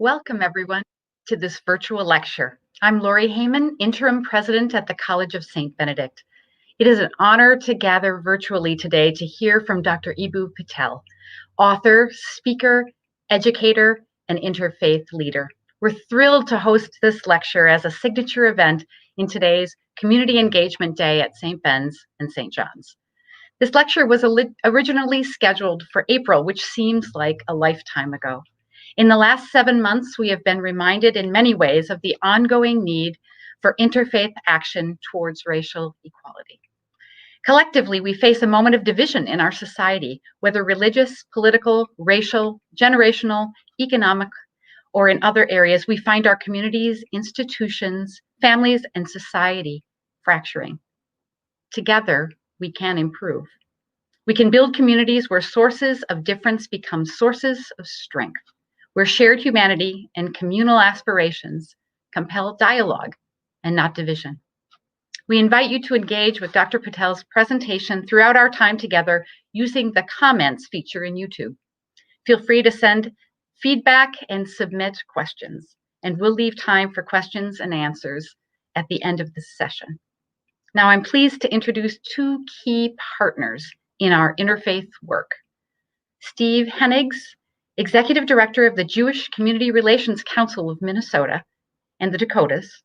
Welcome, everyone, to this virtual lecture. I'm Lori Heyman, Interim President at the College of Saint Benedict. It is an honor to gather virtually today to hear from Dr. Eboo Patel, author, speaker, educator, and interfaith leader. We're thrilled to host this lecture as a signature event in today's Community Engagement Day at St. Ben's and St. John's. This lecture was originally scheduled for April, which seems like a lifetime ago. In the last 7 months, we have been reminded in many ways of the ongoing need for interfaith action towards racial equality. Collectively, we face a moment of division in our society, whether religious, political, racial, generational, economic, or in other areas. We find our communities, institutions, families, and society fracturing. Together, we can improve. We can build communities where sources of difference become sources of strength, where shared humanity and communal aspirations compel dialogue and not division. We invite you to engage with Dr. Patel's presentation throughout our time together using the comments feature in YouTube. Feel free to send feedback and submit questions, and we'll leave time for questions and answers at the end of this session. Now, I'm pleased to introduce two key partners in our interfaith work. Steve Hennigs, Executive Director of the Jewish Community Relations Council of Minnesota and the Dakotas,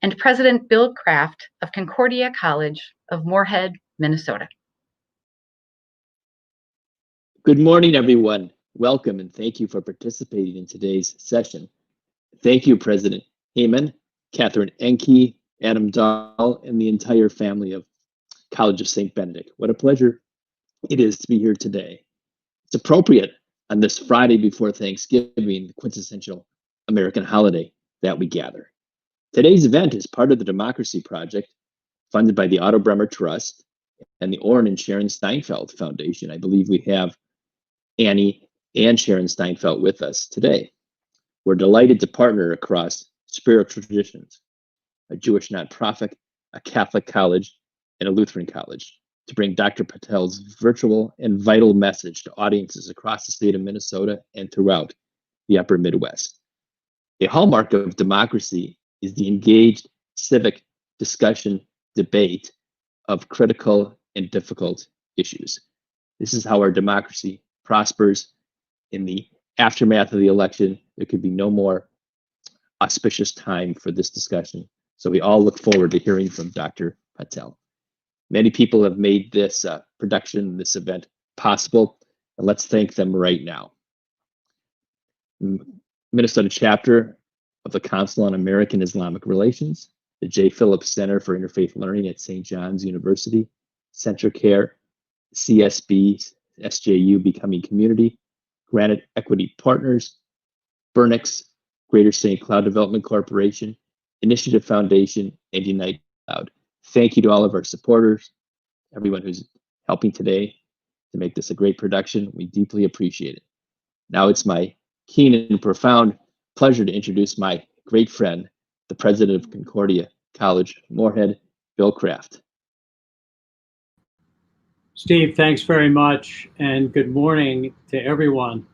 and President Bill Kraft of Concordia College of Moorhead, Minnesota. Good morning, everyone. Welcome and thank you for participating in today's session. Thank you, President Heyman, Catherine Enke, Adam Dahl, and the entire family of College of Saint Benedict. What a pleasure it is to be here today. It's appropriate on this Friday before Thanksgiving, the quintessential American holiday, that we gather. Today's event is part of the Democracy Project, funded by the Otto Bremer Trust and the Orrin and Sharon Steinfeld Foundation. I believe we have Annie and Sharon Steinfeld with us today. We're delighted to partner across spiritual traditions, a Jewish nonprofit, a Catholic college, and a Lutheran college to bring Dr. Patel's virtual and vital message to audiences across the state of Minnesota and throughout the upper Midwest. A hallmark of democracy is the engaged civic discussion, debate of critical and difficult issues. This is how our democracy prospers. In the aftermath of the election, there could be no more auspicious time for this discussion. So we all look forward to hearing from Dr. Patel. Many people have made this production, this event possible, and let's thank them right now. Minnesota chapter of the Council on American Islamic Relations, the J. Phillips Center for Interfaith Learning at St. John's University, CentraCare, CSB, SJU Becoming Community, Granite Equity Partners, Burnix, Greater St. Cloud Development Corporation, Initiative Foundation, and Unite Cloud. Thank you to all of our supporters, everyone who's helping today to make this a great production. We deeply appreciate it. Now it's my keen and profound pleasure to introduce my great friend, the president of Concordia College, Moorhead, Bill Kraft. Steve, thanks very much, and good morning to everyone.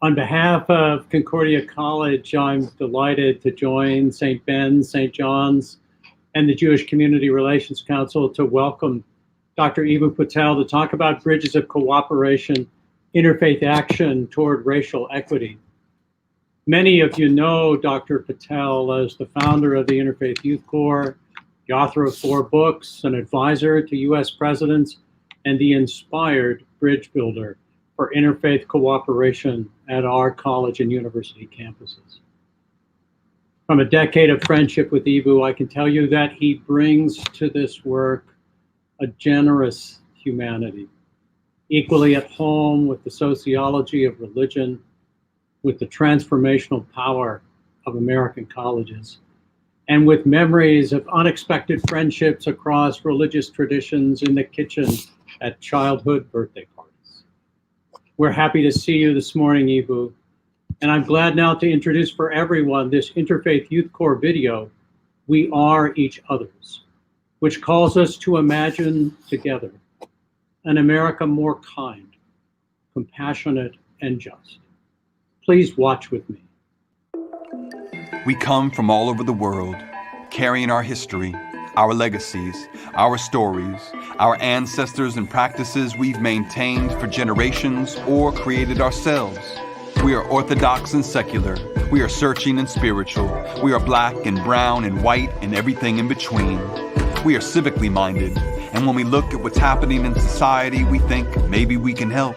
On behalf of Concordia College, I'm delighted to join St. Ben's, St. John's, and the Jewish Community Relations Council to welcome Dr. Eboo Patel to talk about bridges of cooperation, interfaith action toward racial equity. Many of you know Dr. Patel as the founder of the Interfaith Youth Core, the author of 4 books, an advisor to U.S. presidents, and the inspired bridge builder for interfaith cooperation at our college and university campuses. From a decade of friendship with Eboo, I can tell you that he brings to this work a generous humanity, equally at home with the sociology of religion, with the transformational power of American colleges, and with memories of unexpected friendships across religious traditions in the kitchen at childhood birthday parties. We're happy to see you this morning, Eboo, and I'm glad now to introduce for everyone this Interfaith Youth Core video, We Are Each Other's, which calls us to imagine together an America more kind, compassionate, and just. Please watch with me. We come from all over the world, carrying our history, our legacies, our stories, our ancestors and practices we've maintained for generations or created ourselves. We are orthodox and secular. We are searching and spiritual. We are black and brown and white and everything in between. We are civically minded, and when we look at what's happening in society, we think maybe we can help.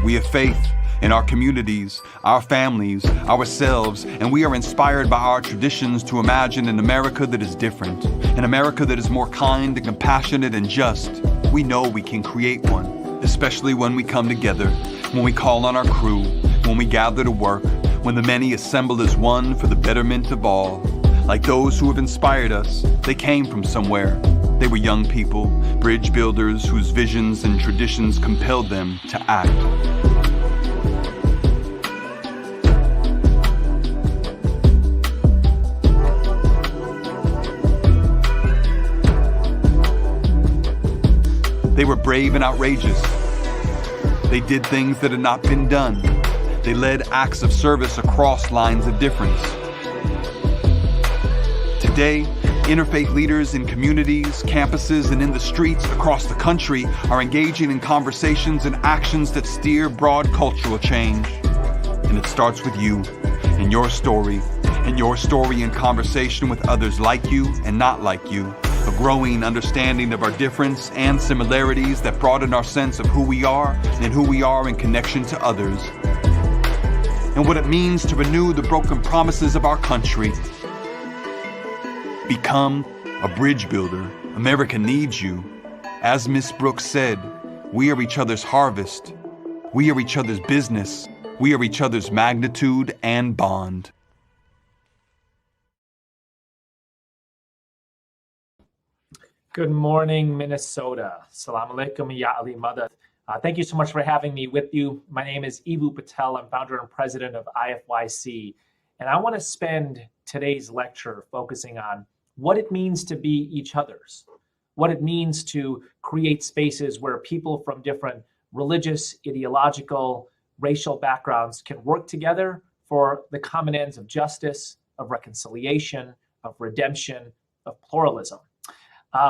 We have faith in our communities, our families, ourselves, and we are inspired by our traditions to imagine an America that is different, an America that is more kind and compassionate and just. We know we can create one, especially when we come together, when we call on our crew, when we gather to work, when the many assemble as one for the betterment of all. Like those who have inspired us, they came from somewhere. They were young people, bridge builders whose visions and traditions compelled them to act. They were brave and outrageous. They did things that had not been done. They led acts of service across lines of difference. Today, interfaith leaders in communities, campuses, and in the streets across the country are engaging in conversations and actions that steer broad cultural change. And it starts with you and your story in conversation with others like you and not like you. A growing understanding of our difference and similarities that broaden our sense of who we are and who we are in connection to others. And what it means to renew the broken promises of our country. Become a bridge builder. America needs you. As Miss Brooks said, we are each other's harvest. We are each other's business. We are each other's magnitude and bond. Good morning, Minnesota. Salam alaikum, ya Ali Madad. Thank you so much for having me with you. My name is Eboo Patel. I'm founder and president of IFYC. And I want to spend today's lecture focusing on what it means to be each other's, what it means to create spaces where people from different religious, ideological, racial backgrounds can work together for the common ends of justice, of reconciliation, of redemption, of pluralism.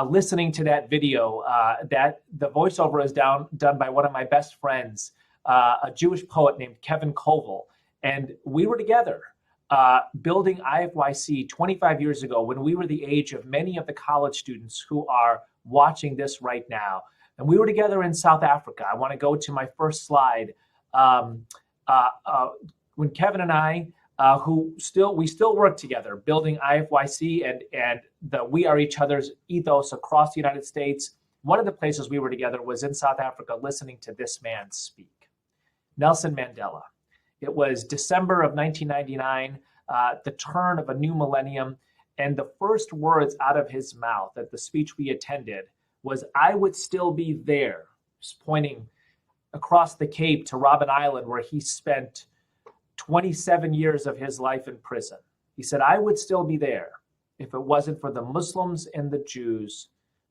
Listening to that video, that the voiceover is done by one of my best friends, a Jewish poet named Kevin Koval. And we were together building IFYC 25 years ago when we were the age of many of the college students who are watching this right now. And we were together in South Africa. I want to go to my first slide. When Kevin and I, we still work together building IFYC and the We Are Each Other's ethos across the United States. One of the places we were together was in South Africa listening to this man speak, Nelson Mandela. It was December of 1999, the turn of a new millennium, and the first words out of his mouth at the speech we attended was, "I would still be there," just pointing across the Cape to Robben Island, where he spent 27 years of his life in prison. He said, "I would still be there if it wasn't for the Muslims and the Jews,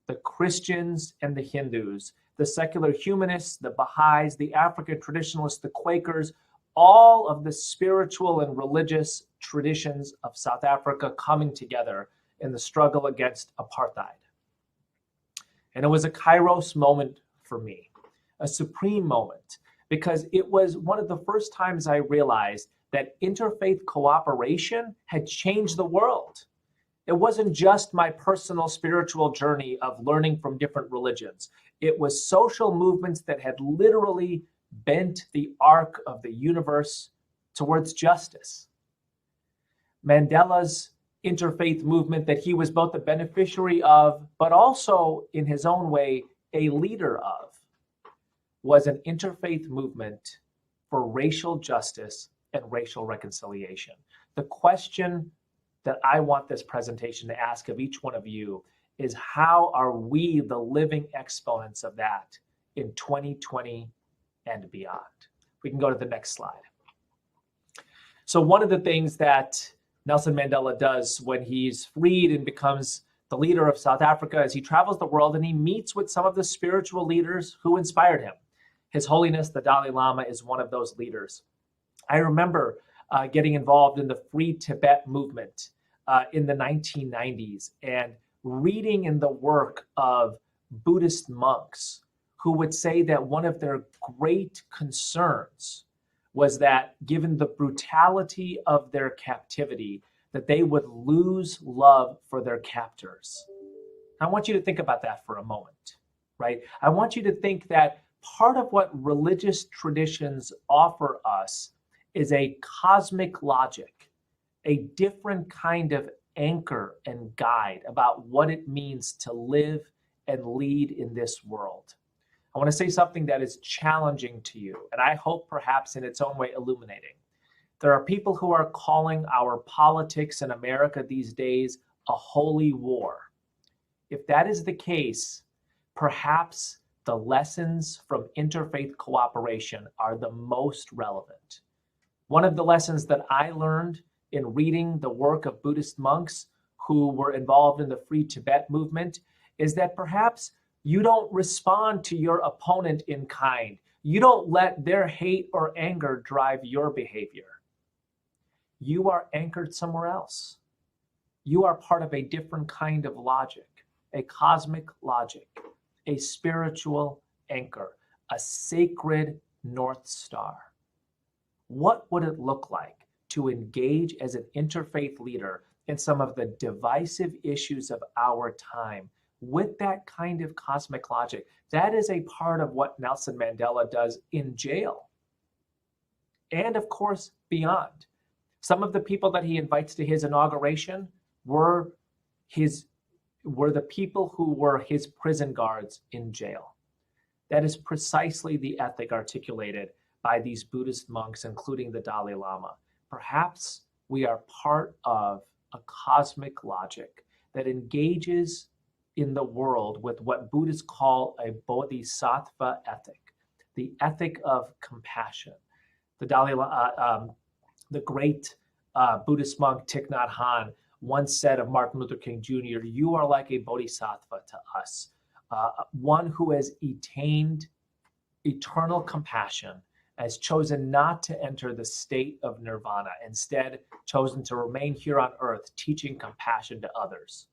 the Christians and the Hindus, the secular humanists, the Baha'is, the African traditionalists, the Quakers, all of the spiritual and religious traditions of South Africa coming together in the struggle against apartheid." And it was a Kairos moment for me, a supreme moment, because it was one of the first times I realized that interfaith cooperation had changed the world. It wasn't just my personal spiritual journey of learning from different religions. It was social movements that had literally bent the arc of the universe towards justice. Mandela's interfaith movement that he was both a beneficiary of, but also in his own way, a leader of, was an interfaith movement for racial justice and racial reconciliation. The question that I want this presentation to ask of each one of you is, how are we the living exponents of that in 2020 and beyond? We can go to the next slide. So one of the things that Nelson Mandela does when he's freed and becomes the leader of South Africa is he travels the world and he meets with some of the spiritual leaders who inspired him. His Holiness, the Dalai Lama, is one of those leaders. I remember getting involved in the Free Tibet movement in the 1990s and reading in the work of Buddhist monks who would say that one of their great concerns was that given the brutality of their captivity, that they would lose love for their captors. I want you to think about that for a moment, right? I want you to think that part of what religious traditions offer us is a cosmic logic, a different kind of anchor and guide about what it means to live and lead in this world. I want to say something that is challenging to you, and I hope perhaps in its own way illuminating. There are people who are calling our politics in America these days a holy war. If that is the case, perhaps the lessons from interfaith cooperation are the most relevant. One of the lessons that I learned in reading the work of Buddhist monks who were involved in the Free Tibet movement is that perhaps you don't respond to your opponent in kind. You don't let their hate or anger drive your behavior. You are anchored somewhere else. You are part of a different kind of logic, a cosmic logic, a spiritual anchor, a sacred North Star. What would it look like to engage as an interfaith leader in some of the divisive issues of our time with that kind of cosmic logic? That is a part of what Nelson Mandela does in jail. And of course, beyond. Some of the people that he invites to his inauguration were were the people who were his prison guards in jail. That is precisely the ethic articulated by these Buddhist monks, including the Dalai Lama. Perhaps we are part of a cosmic logic that engages in the world with what Buddhists call a bodhisattva ethic, the ethic of compassion. The the great Buddhist monk Thich Nhat Hanh once said of Martin Luther King Jr., "You are like a bodhisattva to us, one who has attained eternal compassion, has chosen not to enter the state of nirvana, instead chosen to remain here on earth, teaching compassion to others."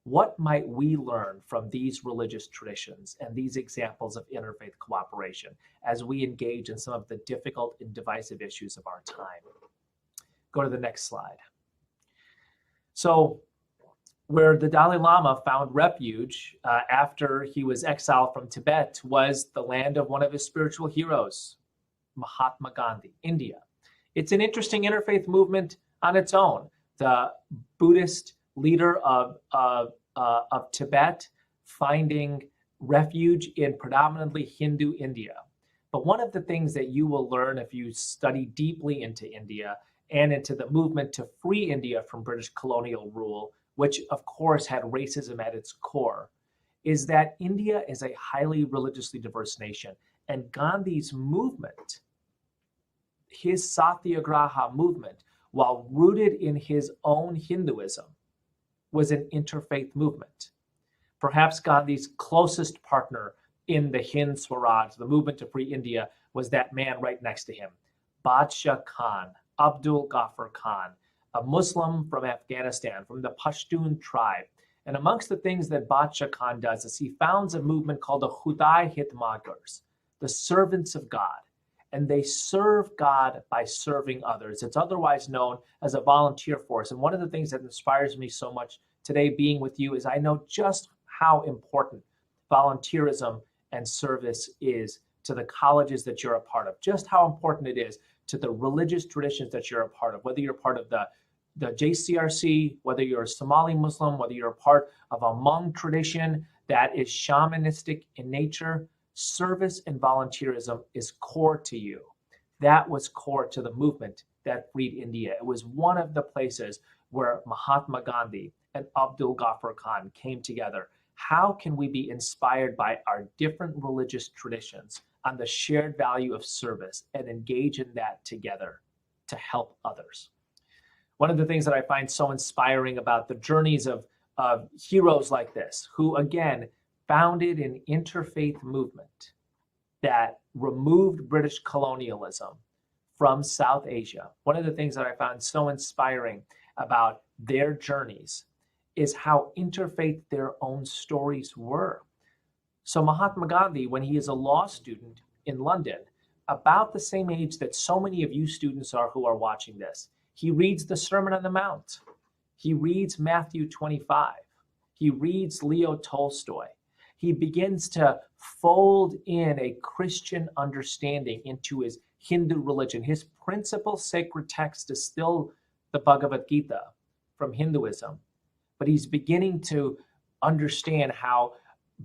What might we learn from these religious traditions and these examples of interfaith cooperation as we engage in some of the difficult and divisive issues of our time? Go to the next slide. So, where the Dalai Lama found refuge after he was exiled from Tibet was the land of one of his spiritual heroes, Mahatma Gandhi, India. It's an interesting interfaith movement on its own. The Buddhist leader of Tibet finding refuge in predominantly Hindu India. But one of the things that you will learn if you study deeply into India and into the movement to free India from British colonial rule, which of course had racism at its core, is that India is a highly religiously diverse nation. And Gandhi's movement, his Satyagraha movement, while rooted in his own Hinduism, was an interfaith movement. Perhaps Gandhi's closest partner in the Hind Swaraj, the movement to free India, was that man right next to him, Badshah Khan, Abdul Ghaffar Khan, a Muslim from Afghanistan, from the Pashtun tribe. And amongst the things that Badshah Khan does is he founds a movement called the Khudai Hitmagars, the servants of God. And they serve God by serving others. It's otherwise known as a volunteer force. And one of the things that inspires me so much today being with you is I know just how important volunteerism and service is to the colleges that you're a part of, just how important it is to the religious traditions that you're a part of, whether you're part of the JCRC, whether you're a Somali Muslim, whether you're a part of a Hmong tradition that is shamanistic in nature. Service and volunteerism is core to you. That was core to the movement that freed India. It was one of the places where Mahatma Gandhi and Abdul Ghaffar Khan came together. How can we be inspired by our different religious traditions on the shared value of service and engage in that together to help others? One of the things that I find so inspiring about the journeys of heroes like this, who again founded an interfaith movement that removed British colonialism from South Asia. One of the things that I found so inspiring about their journeys is how interfaith their own stories were. So Mahatma Gandhi, when he is a law student in London, about the same age that so many of you students are who are watching this, he reads the Sermon on the Mount. He reads Matthew 25. He reads Leo Tolstoy. He begins to fold in a Christian understanding into his Hindu religion. His principal sacred text is still the Bhagavad Gita from Hinduism, but he's beginning to understand how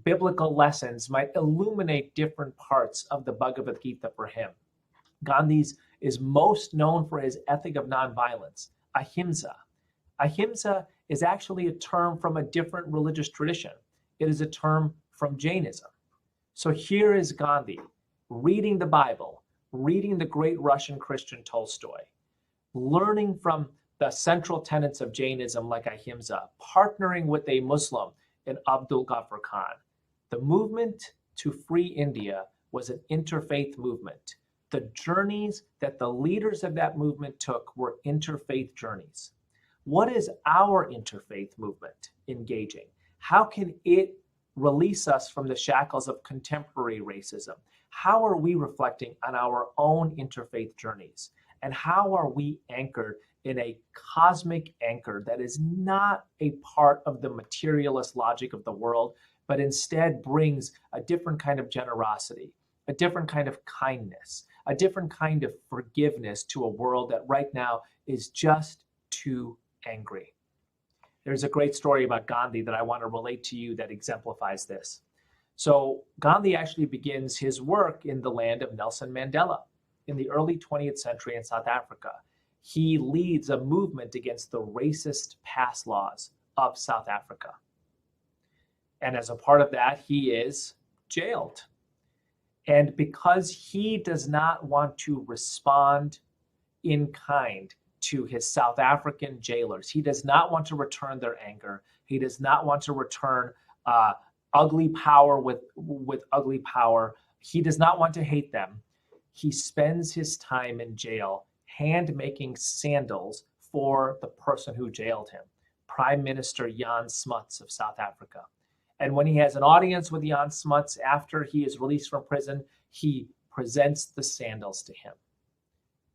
biblical lessons might illuminate different parts of the Bhagavad Gita for him. Gandhi's is most known for his ethic of nonviolence, ahimsa. Ahimsa is actually a term from a different religious tradition. It is a term from Jainism. So here is Gandhi reading the Bible, reading the great Russian Christian Tolstoy, learning from the central tenets of Jainism like ahimsa, partnering with a Muslim in Abdul Ghaffar Khan. The movement to free India was an interfaith movement. The journeys that the leaders of that movement took were interfaith journeys. What is our interfaith movement engaging? How can it release us from the shackles of contemporary racism? How are we reflecting on our own interfaith journeys? And how are we anchored in a cosmic anchor that is not a part of the materialist logic of the world, but instead brings a different kind of generosity, a different kind of kindness, a different kind of forgiveness to a world that right now is just too angry? There's a great story about Gandhi that I want to relate to you that exemplifies this. So Gandhi actually begins his work in the land of Nelson Mandela in the early 20th century in South Africa. He leads a movement against the racist pass laws of South Africa. And as a part of that, he is jailed. And because he does not want to respond in kind to his South African jailers, he does not want to return their anger. He does not want to return ugly power with ugly power. He does not want to hate them. He spends his time in jail hand making sandals for the person who jailed him, Prime Minister Jan Smuts of South Africa. And when he has an audience with Jan Smuts after he is released from prison, he presents the sandals to him.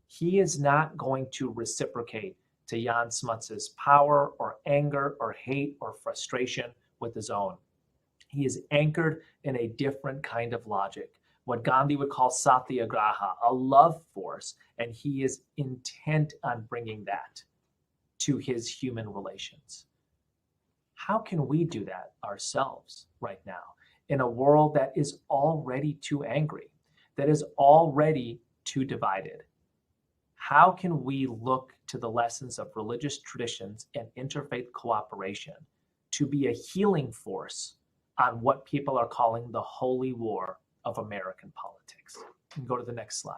He is not going to reciprocate to Jan Smuts's power or anger or hate or frustration with his own. He is anchored in a different kind of logic, what Gandhi would call satyagraha, a love force, and he is intent on bringing that to his human relations. How can we do that ourselves right now in a world that is already too angry, that is already too divided? How can we look to the lessons of religious traditions and interfaith cooperation to be a healing force on what people are calling the holy war of American politics? And go to the next slide.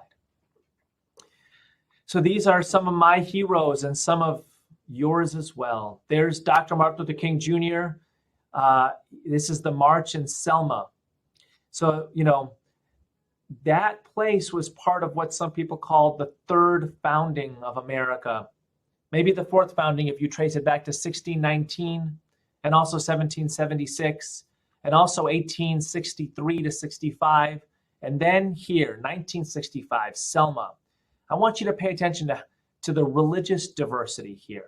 So these are some of my heroes and some of yours as well. There's Dr. Martin Luther King Jr. This is the march in Selma. So, that place was part of what some people call the third founding of America. Maybe the fourth founding if you trace it back to 1619 and also 1776 and also 1863 to 65. And then here, 1965, Selma. I want you to pay attention to the religious diversity here.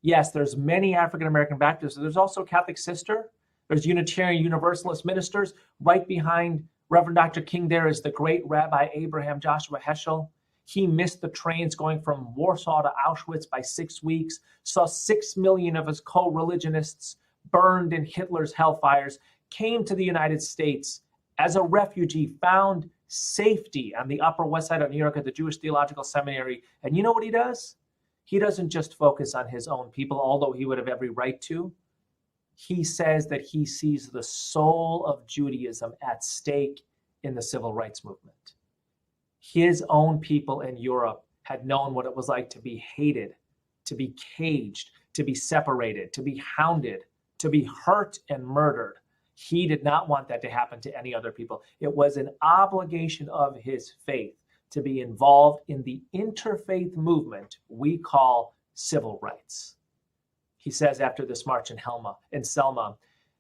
Yes, there's many African-American Baptists. There's also Catholic sister. There's Unitarian Universalist ministers. Right behind Reverend Dr. King there is the great Rabbi Abraham Joshua Heschel. He missed the trains going from Warsaw to Auschwitz by 6 weeks, saw 6 million of his co-religionists burned in Hitler's hellfires, came to the United States as a refugee, found safety on the Upper West Side of New York at the Jewish Theological Seminary. And you know what he does? He doesn't just focus on his own people, although he would have every right to. He says that he sees the soul of Judaism at stake in the civil rights movement. His own people in Europe had known what it was like to be hated, to be caged, to be separated, to be hounded, to be hurt and murdered. He did not want that to happen to any other people. It was an obligation of his faith to be involved in the interfaith movement we call civil rights. He says after this march in Selma,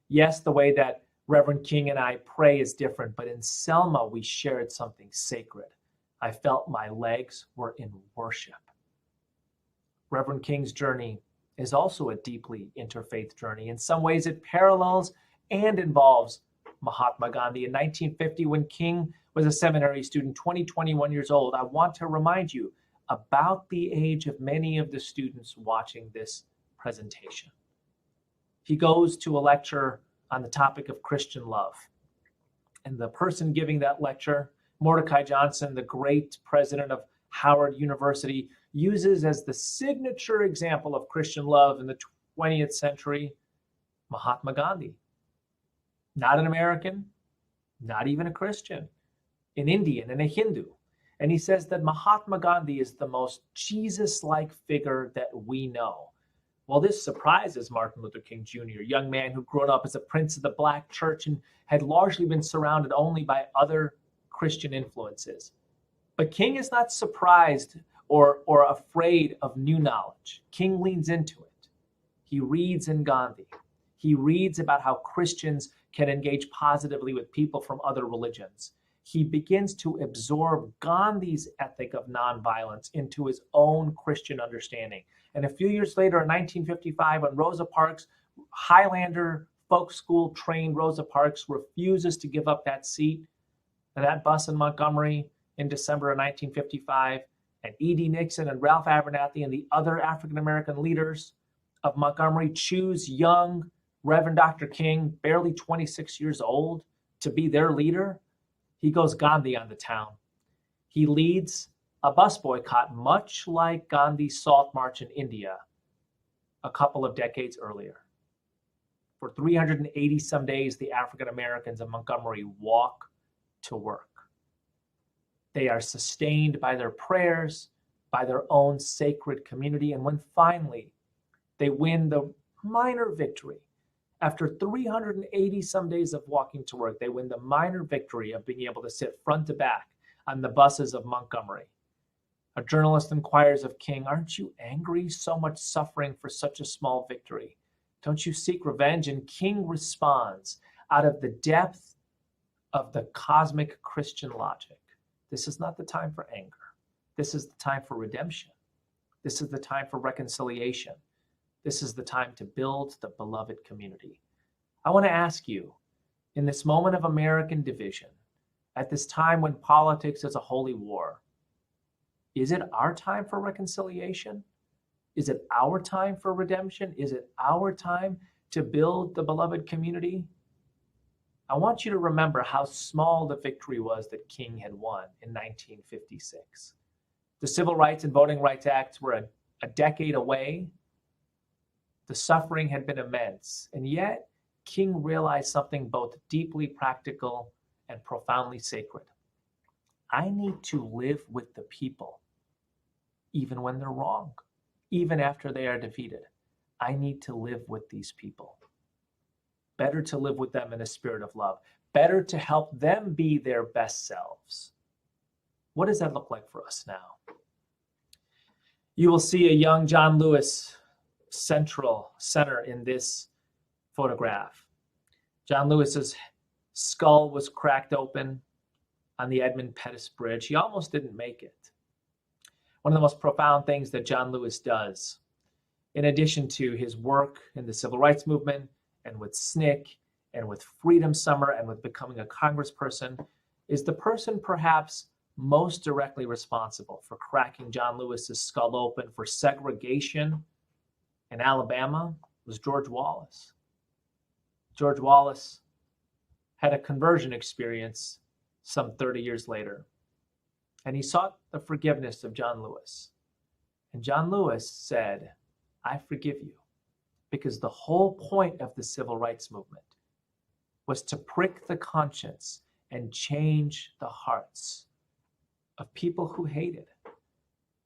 yes, the way that Reverend King and I pray is different, but in Selma we shared something sacred. I felt my legs were in worship. Reverend King's journey is also a deeply interfaith journey. In some ways it parallels and involves Mahatma Gandhi. In 1950, when King was a seminary student, 21 years old, I want to remind you about the age of many of the students watching this presentation. He goes to a lecture on the topic of Christian love. And the person giving that lecture, Mordecai Johnson, the great president of Howard University, uses as the signature example of Christian love in the 20th century, Mahatma Gandhi. Not an American, not even a Christian, an Indian and a Hindu. And he says that Mahatma Gandhi is the most Jesus-like figure that we know. Well, this surprises Martin Luther King Jr., a young man who grew up as a prince of the Black church and had largely been surrounded only by other Christian influences. But King is not surprised or afraid of new knowledge. King leans into it. He reads in Gandhi. He reads about how Christians can engage positively with people from other religions. He begins to absorb Gandhi's ethic of nonviolence into his own Christian understanding. And a few years later, in 1955, when Rosa Parks, Highlander folk school trained Rosa Parks, refuses to give up that seat and that bus in Montgomery in December of 1955, and E.D. Nixon and Ralph Abernathy and the other African-American leaders of Montgomery choose young Reverend Dr. King, barely 26 years old, to be their leader, he goes Gandhi on the town. He leads a bus boycott, much like Gandhi's Salt March in India a couple of decades earlier. For 380 some days, the African Americans of Montgomery walk to work. They are sustained by their prayers, by their own sacred community. And when finally they win the minor victory, after 380 some days of walking to work, they win the minor victory of being able to sit front to back on the buses of Montgomery. A journalist inquires of King, "Aren't you angry? So much suffering for such a small victory. Don't you seek revenge?" And King responds out of the depth of the cosmic Christian logic, "This is not the time for anger. This is the time for redemption. This is the time for reconciliation. This is the time to build the beloved community." I want to ask you, in this moment of American division, at this time when politics is a holy war, is it our time for reconciliation? Is it our time for redemption? Is it our time to build the beloved community? I want you to remember how small the victory was that King had won in 1956. The Civil Rights and Voting Rights Acts were a decade away. The suffering had been immense, and yet King realized something both deeply practical and profoundly sacred. I need to live with the people, even when they're wrong, even after they are defeated. I need to live with these people. Better to live with them in a spirit of love. Better to help them be their best selves. What does that look like for us now? You will see a young John Lewis center in this photograph. John Lewis's skull was cracked open on the Edmund Pettus Bridge. He almost didn't make it. One of the most profound things that John Lewis does, in addition to his work in the civil rights movement and with SNCC and with Freedom Summer and with becoming a congressperson, is the person perhaps most directly responsible for cracking John Lewis's skull open for segregation in Alabama was George Wallace. George Wallace had a conversion experience some 30 years later, and he sought the forgiveness of John Lewis. And John Lewis said, "I forgive you," because the whole point of the civil rights movement was to prick the conscience and change the hearts of people who hated.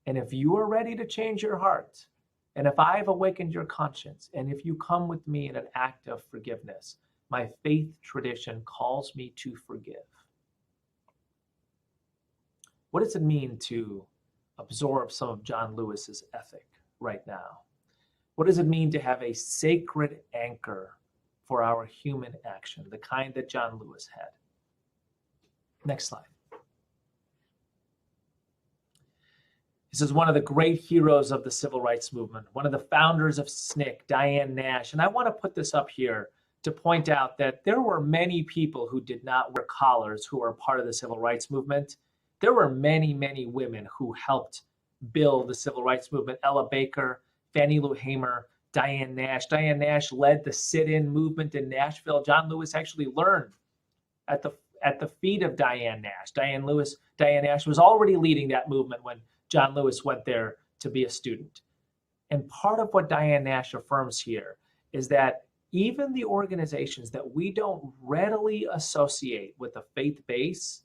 And if you are ready to change your heart, and if I've awakened your conscience, and if you come with me in an act of forgiveness, my faith tradition calls me to forgive. What does it mean to absorb some of John Lewis's ethic right now? What does it mean to have a sacred anchor for our human action, the kind that John Lewis had? Next slide. This is one of the great heroes of the civil rights movement, one of the founders of SNCC, Diane Nash. And I want to put this up here to point out that there were many people who did not wear collars who were part of the civil rights movement. There were many, many women who helped build the civil rights movement. Ella Baker, Fannie Lou Hamer, Diane Nash. Diane Nash led the sit-in movement in Nashville. John Lewis actually learned at the feet of Diane Nash. Diane Nash was already leading that movement when John Lewis went there to be a student. And part of what Diane Nash affirms here is that even the organizations that we don't readily associate with a faith base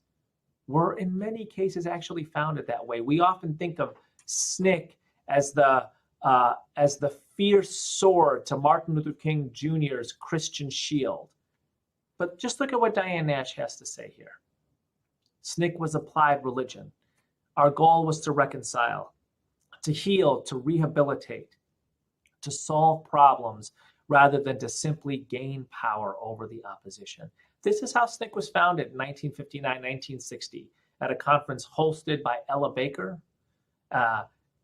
were in many cases actually founded that way. We often think of SNCC as the fierce sword to Martin Luther King Jr.'s Christian shield. But just look at what Diane Nash has to say here. SNCC was applied religion. Our goal was to reconcile, to heal, to rehabilitate, to solve problems rather than to simply gain power over the opposition. This is how SNCC was founded in 1959, 1960 at a conference hosted by Ella Baker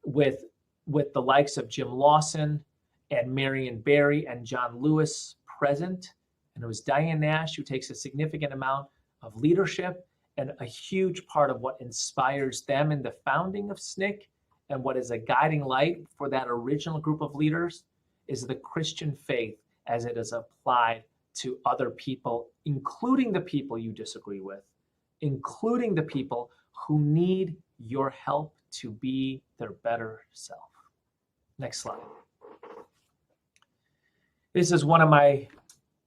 with the likes of Jim Lawson and Marion Barry and John Lewis present. And it was Diane Nash who takes a significant amount of leadership and a huge part of what inspires them in the founding of SNCC and what is a guiding light for that original group of leaders is the Christian faith as it is applied to other people, including the people you disagree with, including the people who need your help to be their better self. Next slide. This is one of my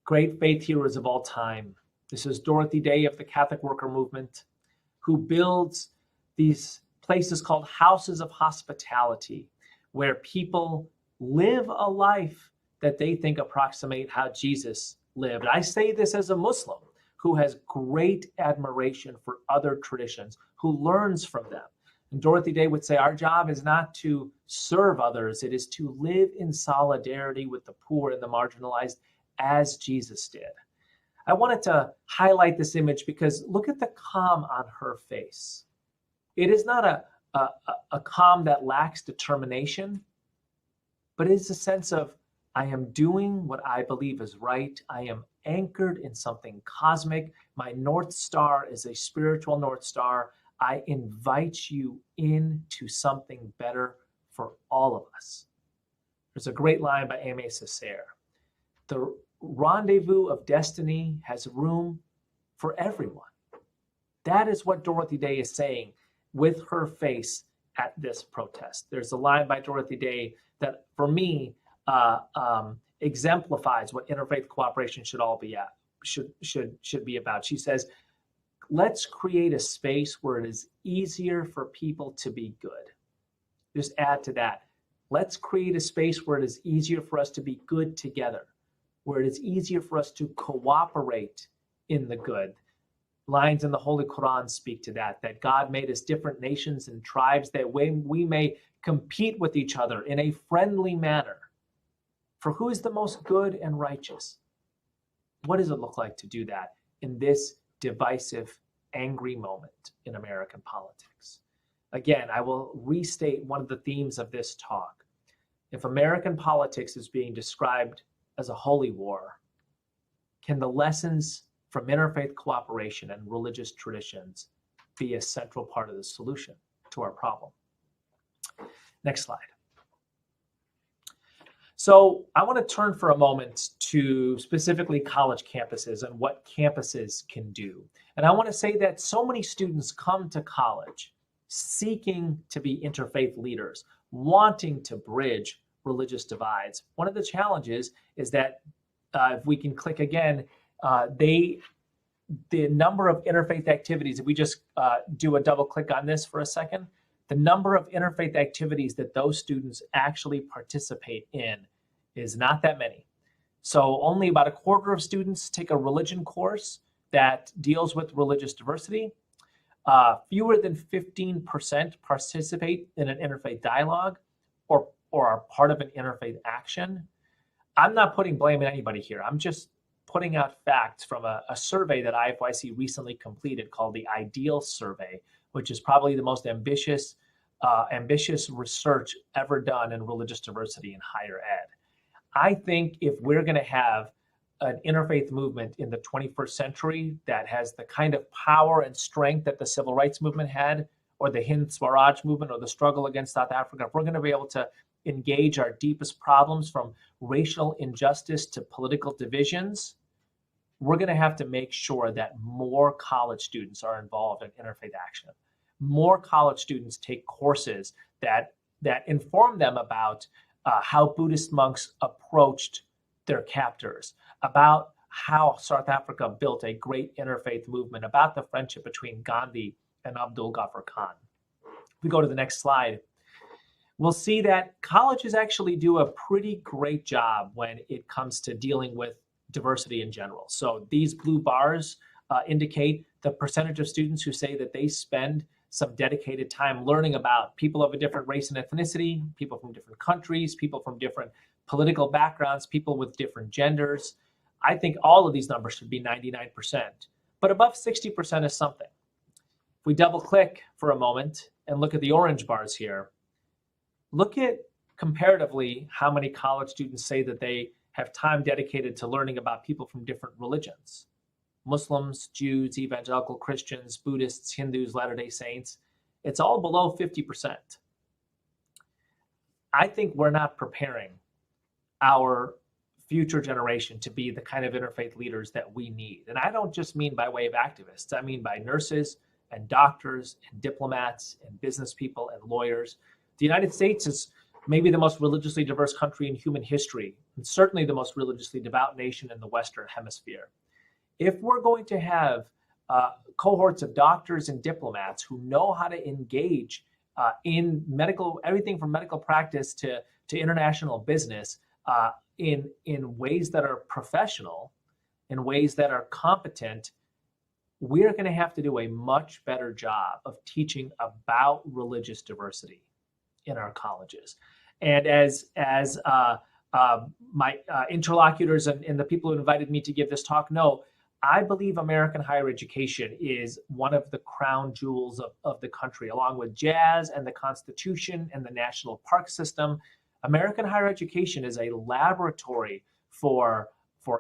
great faith heroes of all time. This is Dorothy Day of the Catholic Worker Movement, who builds these places called houses of hospitality, where people live a life that they think approximate how Jesus lived. I say this as a Muslim who has great admiration for other traditions, who learns from them. And Dorothy Day would say, our job is not to serve others, it is to live in solidarity with the poor and the marginalized as Jesus did. I wanted to highlight this image because look at the calm on her face. It is not a calm that lacks determination, but it is a sense of, I am doing what I believe is right. I am anchored in something cosmic. My North Star is a spiritual North Star. I invite you into something better for all of us. There's a great line by Aimé Césaire. The rendezvous of destiny has room for everyone. That is what Dorothy Day is saying with her face at this protest. There's a line by Dorothy Day that, for me, exemplifies what interfaith cooperation should all be at, should be about. She says, let's create a space where it is easier for people to be good. Just add to that. Let's create a space where it is easier for us to be good together, where it is easier for us to cooperate in the good. Lines in the Holy Quran speak to that God made us different nations and tribes that we may compete with each other in a friendly manner. For who is the most good and righteous? What does it look like to do that in this divisive, angry moment in American politics? Again, I will restate one of the themes of this talk. If American politics is being described as a holy war, can the lessons from interfaith cooperation and religious traditions be a central part of the solution to our problem? Next slide. So I want to turn for a moment to specifically college campuses and what campuses can do. And I want to say that so many students come to college seeking to be interfaith leaders, wanting to bridge religious divides. One of the challenges is that if we can click again, the number of interfaith activities, if we just do a double click on this for a second, the number of interfaith activities that those students actually participate in is not that many. So only about a quarter of students take a religion course that deals with religious diversity. Fewer than 15% participate in an interfaith dialogue or are part of an interfaith action. I'm not putting blame on anybody here. I'm just putting out facts from a survey that IFYC recently completed called the Ideal Survey, which is probably the most ambitious research ever done in religious diversity in higher ed. I think if we're going to have an interfaith movement in the 21st century that has the kind of power and strength that the civil rights movement had, or the Hind Swaraj movement, or the struggle against South Africa, if we're going to be able to engage our deepest problems from racial injustice to political divisions, we're going to have to make sure that more college students are involved in interfaith action. More college students take courses that inform them about how Buddhist monks approached their captors, about how South Africa built a great interfaith movement, about the friendship between Gandhi and Abdul Ghaffar Khan. If we go to the next slide, we'll see that colleges actually do a pretty great job when it comes to dealing with diversity in general. So these blue bars indicate the percentage of students who say that they spend some dedicated time learning about people of a different race and ethnicity, people from different countries, people from different political backgrounds, people with different genders. I think all of these numbers should be 99%, but above 60% is something. If we double click for a moment and look at the orange bars here, look at comparatively how many college students say that they have time dedicated to learning about people from different religions. Muslims, Jews, evangelical Christians, Buddhists, Hindus, Latter-day Saints. It's all below 50%. I think we're not preparing our future generation to be the kind of interfaith leaders that we need. And I don't just mean by way of activists. I mean by nurses and doctors and diplomats and business people and lawyers. The United States is maybe the most religiously diverse country in human history, and certainly the most religiously devout nation in the Western Hemisphere. If we're going to have cohorts of doctors and diplomats who know how to engage in medical, everything from medical practice to international business, in ways that are professional, in ways that are competent, we're going to have to do a much better job of teaching about religious diversity in our colleges. And as my interlocutors and the people who invited me to give this talk know, I believe American higher education is one of the crown jewels of the country, along with jazz and the Constitution and the national park system. American higher education is a laboratory for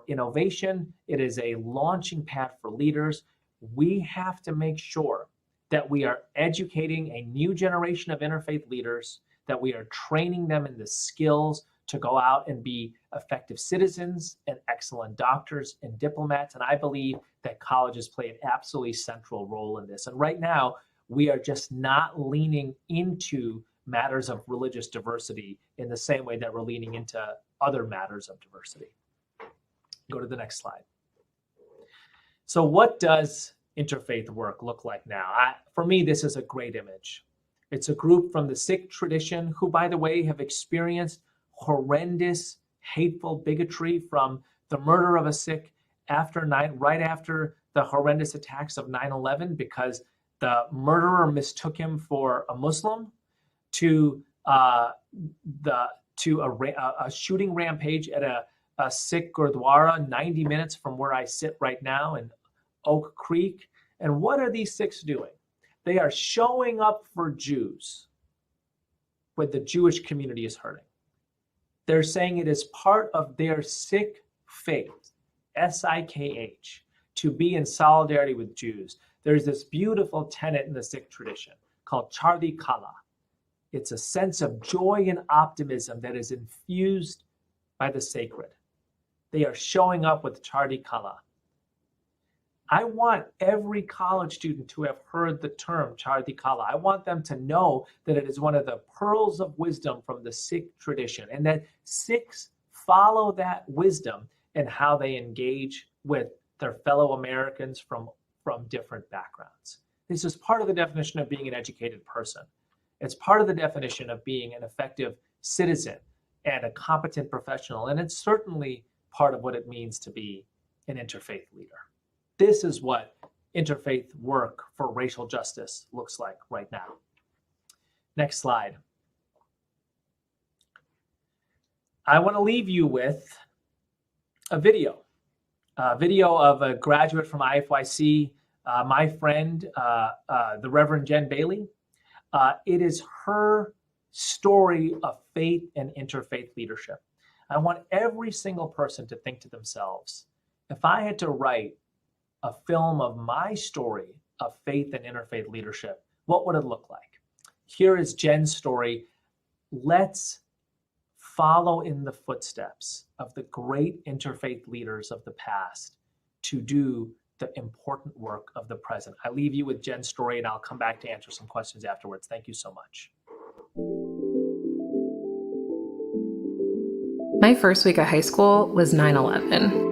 innovation. It is a launching pad for leaders. We have to make sure that we are educating a new generation of interfaith leaders, that we are training them in the skills to go out and be effective citizens and excellent doctors and diplomats. And I believe that colleges play an absolutely central role in this. And right now, we are just not leaning into matters of religious diversity in the same way that we're leaning into other matters of diversity. Go to the next slide. So what does interfaith work look like now? For me, this is a great image. It's a group from the Sikh tradition who, by the way, have experienced horrendous, hateful bigotry from the murder of a Sikh right after the horrendous attacks of 9/11, because the murderer mistook him for a Muslim, to a shooting rampage at a Sikh Gurdwara 90 minutes from where I sit right now in Oak Creek. And what are these Sikhs doing? They are showing up for Jews when the Jewish community is hurting. They're saying it is part of their Sikh faith, S-I-K-H, to be in solidarity with Jews. There's this beautiful tenet in the Sikh tradition called Chardi Kala. It's a sense of joy and optimism that is infused by the sacred. They are showing up with Chardi Kala. I want every college student to have heard the term Chardi Kala. I want them to know that it is one of the pearls of wisdom from the Sikh tradition, and that Sikhs follow that wisdom in how they engage with their fellow Americans from different backgrounds. This is part of the definition of being an educated person. It's part of the definition of being an effective citizen and a competent professional. And it's certainly part of what it means to be an interfaith leader. This is what interfaith work for racial justice looks like right now. Next slide. I want to leave you with a video of a graduate from IFYC, my friend, the Reverend Jen Bailey. It is her story of faith and interfaith leadership. I want every single person to think to themselves, if I had to write a film of my story of faith and interfaith leadership, what would it look like? Here is Jen's story. Let's follow in the footsteps of the great interfaith leaders of the past to do the important work of the present. I leave you with Jen's story, and I'll come back to answer some questions afterwards. Thank you so much. My first week of high school was 9/11.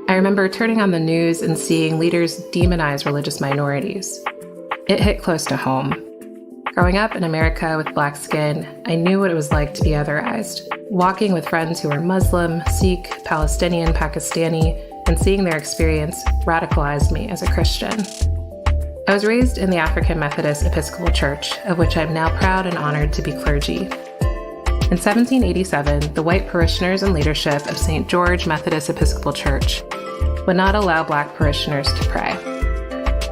I remember turning on the news and seeing leaders demonize religious minorities. It hit close to home. Growing up in America with Black skin, I knew what it was like to be otherized. Walking with friends who were Muslim, Sikh, Palestinian, Pakistani, and seeing their experience radicalized me as a Christian. I was raised in the African Methodist Episcopal Church, of which I'm now proud and honored to be clergy. In 1787, the white parishioners and leadership of St. George Methodist Episcopal Church would not allow Black parishioners to pray.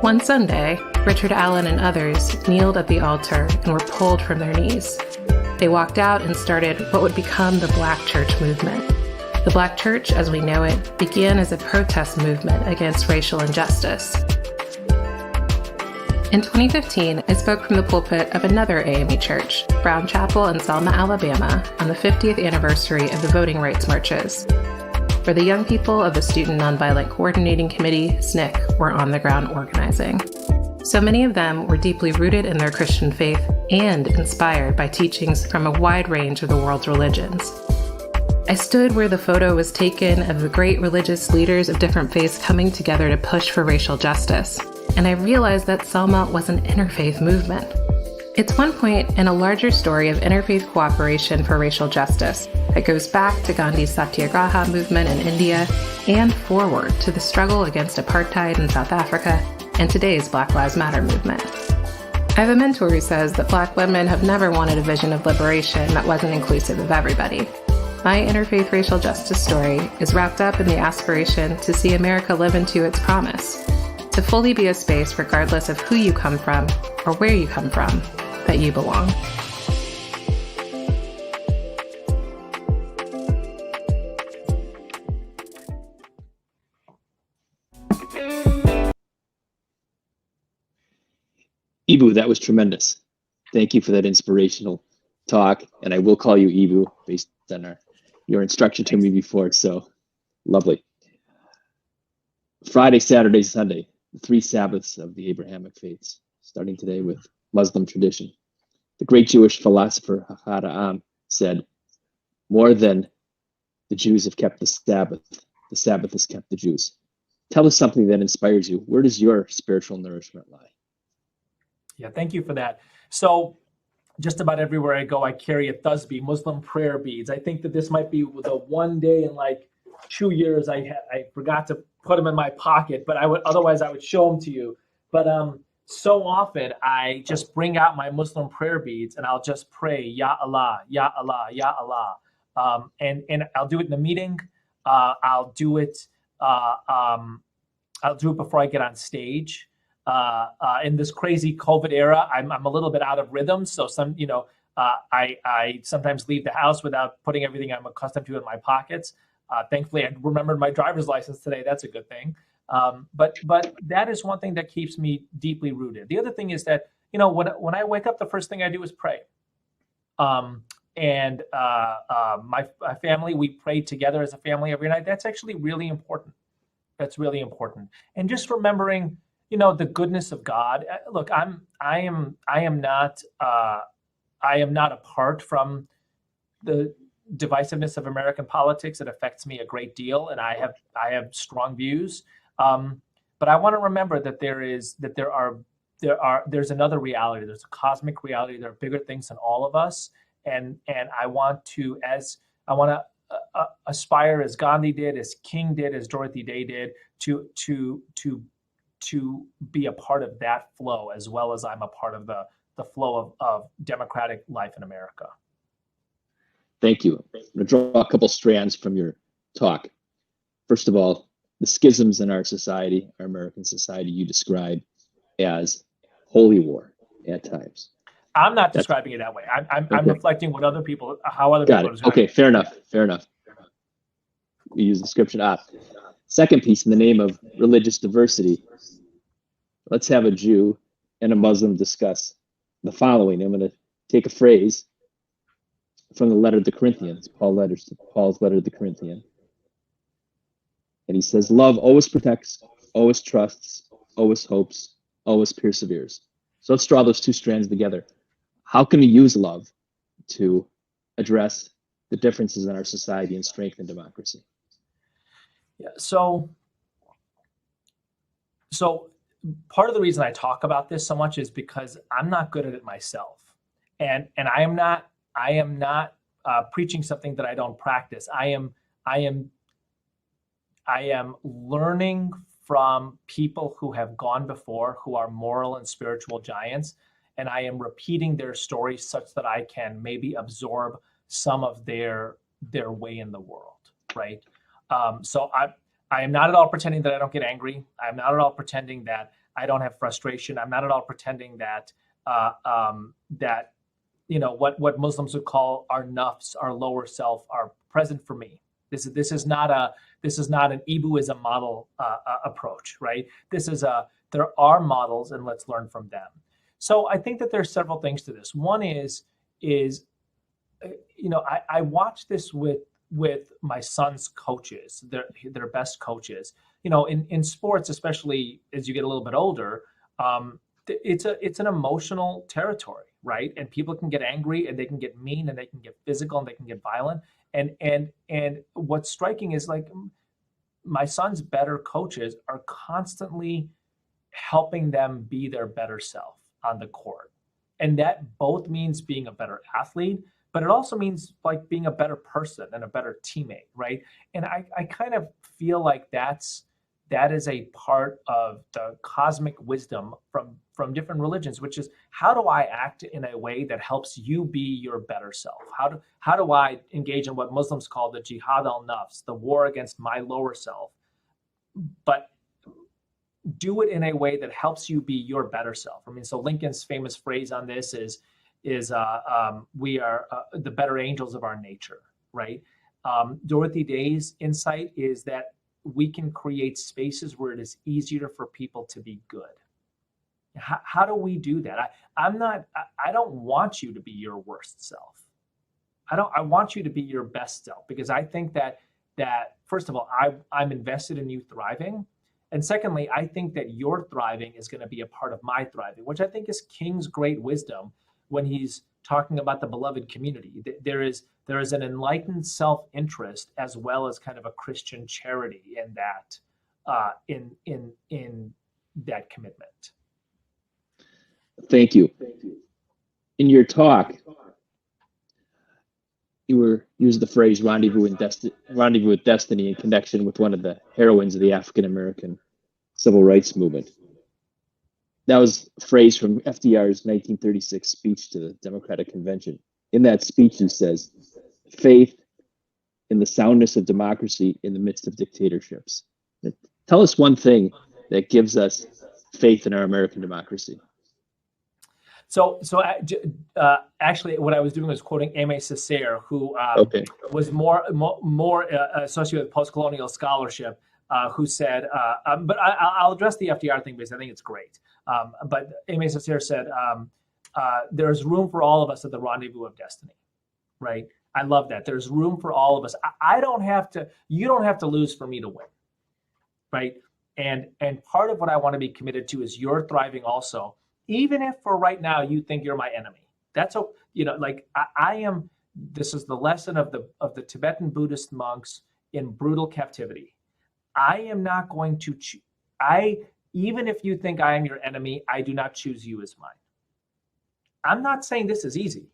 One Sunday, Richard Allen and others kneeled at the altar and were pulled from their knees. They walked out and started what would become the Black Church movement. The Black Church, as we know it, began as a protest movement against racial injustice. In 2015, I spoke from the pulpit of another AME church, Brown Chapel in Selma, Alabama, on the 50th anniversary of the voting rights marches, where the young people of the Student Nonviolent Coordinating Committee, SNCC, were on the ground organizing. So many of them were deeply rooted in their Christian faith and inspired by teachings from a wide range of the world's religions. I stood where the photo was taken of the great religious leaders of different faiths coming together to push for racial justice, and I realized that Selma was an interfaith movement. It's one point in a larger story of interfaith cooperation for racial justice that goes back to Gandhi's Satyagraha movement in India and forward to the struggle against apartheid in South Africa and today's Black Lives Matter movement. I have a mentor who says that Black women have never wanted a vision of liberation that wasn't inclusive of everybody. My interfaith racial justice story is wrapped up in the aspiration to see America live into its promise, to fully be a space regardless of who you come from or where you come from, that you belong. Eboo, that was tremendous. Thank you for that inspirational talk. And I will call you Eboo based on your instruction to me before. So lovely. Friday, Saturday, Sunday, the 3 Sabbaths of the Abrahamic faiths, starting today with Muslim tradition. The great Jewish philosopher Ha'am said, more than the Jews have kept the Sabbath has kept the Jews. Tell us something that inspires you. Where does your spiritual nourishment lie? Yeah, thank you for that. So just about everywhere I go, I carry a tasbih, Muslim prayer beads. I think that this might be the one day in like 2 years I forgot to put them in my pocket, but I would show them to you. But so often I just bring out my Muslim prayer beads and I'll just pray, Ya Allah, Ya Allah, Ya Allah. And I'll do it in a meeting. I'll do it before I get on stage. In this crazy COVID era, I'm a little bit out of rhythm. So I sometimes leave the house without putting everything I'm accustomed to in my pockets. Thankfully, I remembered my driver's license today. That's a good thing. But that is one thing that keeps me deeply rooted. The other thing is that, when I wake up, the first thing I do is pray. My family, we pray together as a family every night. That's actually really important. That's really important. And just remembering, the goodness of God. Look, I am not apart from the divisiveness of American politics. It affects me a great deal, and I have strong views. But I want to remember that there's another reality. There's a cosmic reality. There are bigger things than all of us, and I want to aspire as Gandhi did, as King did, as Dorothy Day did, to be a part of that flow, as well as I'm a part of the flow of democratic life in America. Thank you. I'm going to draw a couple strands from your talk. First of all, the schisms in our society, our American society, you describe as holy war at times. I'm not describing it that way. I'm reflecting how other people describe it. Okay, fair enough. You use the description. Second piece, in the name of religious diversity, let's have a Jew and a Muslim discuss the following. I'm going to take a phrase from the letter to the Corinthians, Paul's letter to the Corinthians. And he says, love always protects, always trusts, always hopes, always perseveres. So let's draw those 2 strands together. How can we use love to address the differences in our society and strengthen democracy? Yeah, so part of the reason I talk about this so much is because I'm not good at it myself, and I am not preaching something that I don't practice. I am learning from people who have gone before, who are moral and spiritual giants, and I am repeating their stories such that I can maybe absorb some of their way in the world, right? So I am not at all pretending that I don't get angry. I'm not at all pretending that I don't have frustration. I'm not at all pretending that what Muslims would call our nafs, our lower self, are present for me. This is not an Ebooism model approach, right? This is a there are models, and let's learn from them. So I think that there's several things to this. One is I watch this with my son's coaches, their best coaches. In sports, especially as you get a little bit older, it's an emotional territory, right? And people can get angry, and they can get mean, and they can get physical, and they can get violent. And what's striking is, like, my son's better coaches are constantly helping them be their better self on the court. And that both means being a better athlete, but it also means, like, being a better person and a better teammate, right? And I kind of feel like that is a part of the cosmic wisdom from different religions, which is, how do I act in a way that helps you be your better self? How do I engage in what Muslims call the jihad al-nafs, the war against my lower self, but do it in a way that helps you be your better self? I mean, so Lincoln's famous phrase on this is we are the better angels of our nature, right? Dorothy Day's insight is that we can create spaces where it is easier for people to be good. How do we do that? I don't want you to be your worst self. I want you to be your best self, because I think that first of all, I'm invested in you thriving. And secondly, I think that your thriving is going to be a part of my thriving, which I think is King's great wisdom when he's talking about the beloved community. There is an enlightened self-interest as well as kind of a Christian charity in that in that commitment. Thank you. In your talk, you used the phrase rendezvous with destiny in connection with one of the heroines of the African American civil rights movement. That was a phrase from FDR's 1936 speech to the Democratic Convention. In that speech, he says, "Faith in the soundness of democracy in the midst of dictatorships." Tell us one thing that gives us faith in our American democracy. So actually, what I was doing was quoting Aimé Césaire, who was more associated with post-colonial scholarship, who said, but I'll address the FDR thing because I think it's great. But Aimé Césaire said, there's room for all of us at the rendezvous of destiny, right? I love that. There's room for all of us. You don't have to lose for me to win, right? And part of what I want to be committed to is your thriving also, even if for right now you think you're my enemy. That's I am. This is the lesson of the Tibetan Buddhist monks in brutal captivity. I am not going to even if you think I am your enemy, I do not choose you as mine. I'm not saying this is easy,